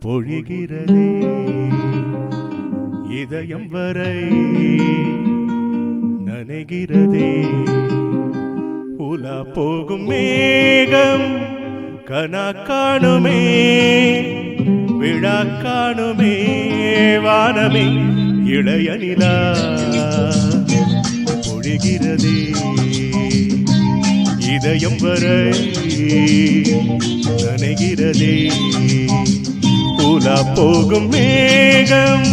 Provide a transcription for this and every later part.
பொழிகிறதே இதயம் வரை நனைகிறதே உலா போகும் மேகம் கனா காணுமே விழா காணுமே வானமே இளைய நிலா பொழிகிறதே இதயம் வரை நனைகிறதே உலா போகும் மேகம்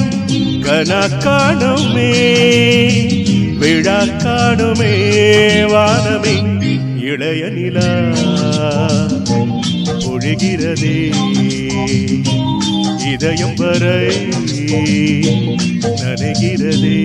கனா காணுமே விழா காணுமே வானமே இளைய நிலா பொழிகிறதே இதயம் வரை நனைகிறதே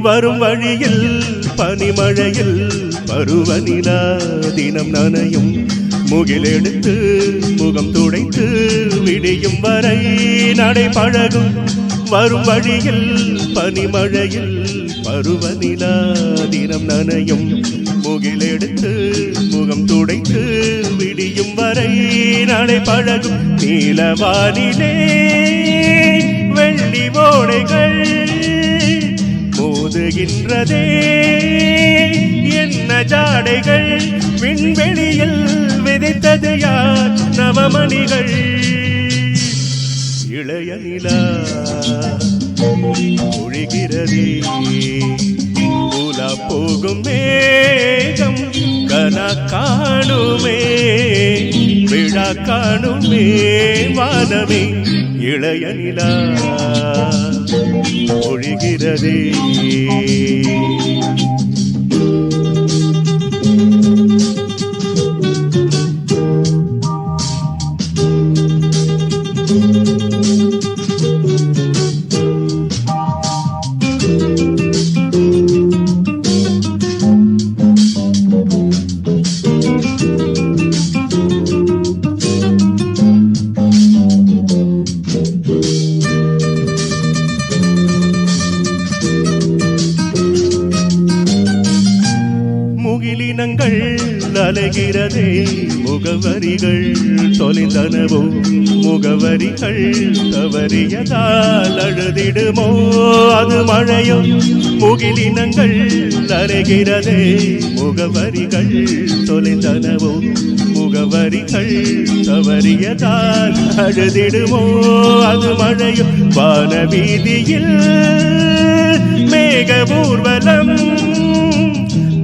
வரும் வழியில் பனிமழையில் பருவநிலா தினம் நனையும் முகிலெடுத்து முகம் துடைத்து விடியும் வரை நடை பழகும் வரும் வழியில் பனிமழையில் பருவநிலா தினம் நனையும் முகிலெடுத்து முகம் துடைத்து விடியும் வரை நடை பழகும் நீலவானிலே வெள்ளி ஓடைகள் மோதுகின்றதே என்ன ஜாடைகள் விண்வெளியில் விதைத்தது யார் நவமணிகள் இளைய நிலா பொழிகிறதே உலா போகும் மேகம் கனா காணுமே விழா காணுமே வானமே இளைய நிலா பொழிகிறதே முகிலினங்கள் அலைகிறதே முகவரிகள் தொலைந்தனவோ முகவரிகள் தவறியதால் அழுதிடுமோ அது மழையோ முகிலினங்கள் அலைகிறதே முகவரிகள் தொலைந்தனவோ முகவரிகள் தவறியதால் அழுதிடுமோ அது மழையோ வானவீதியில் மேக ஊர்வலம்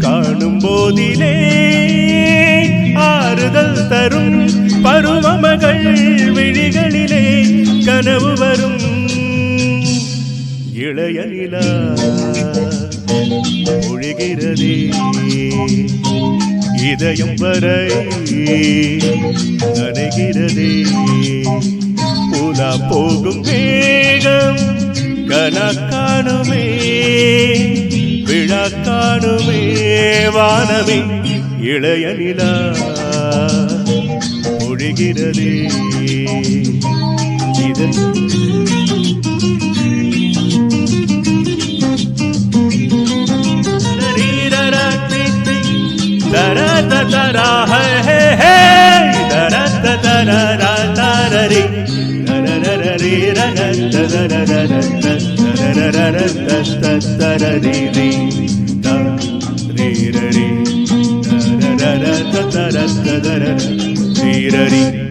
காணும் போதிலே ஆறுதல் தரும் பருவமகள் விழிகளிலே கனவு வரும் இளைய நிலா பொழிகிறதே இதயம் வரை நனைகிறதே உலா போகும் மேகம் கனா காணுமே விழா காணுமே வானமே இளைய நிலா பொழிகிறதே Ri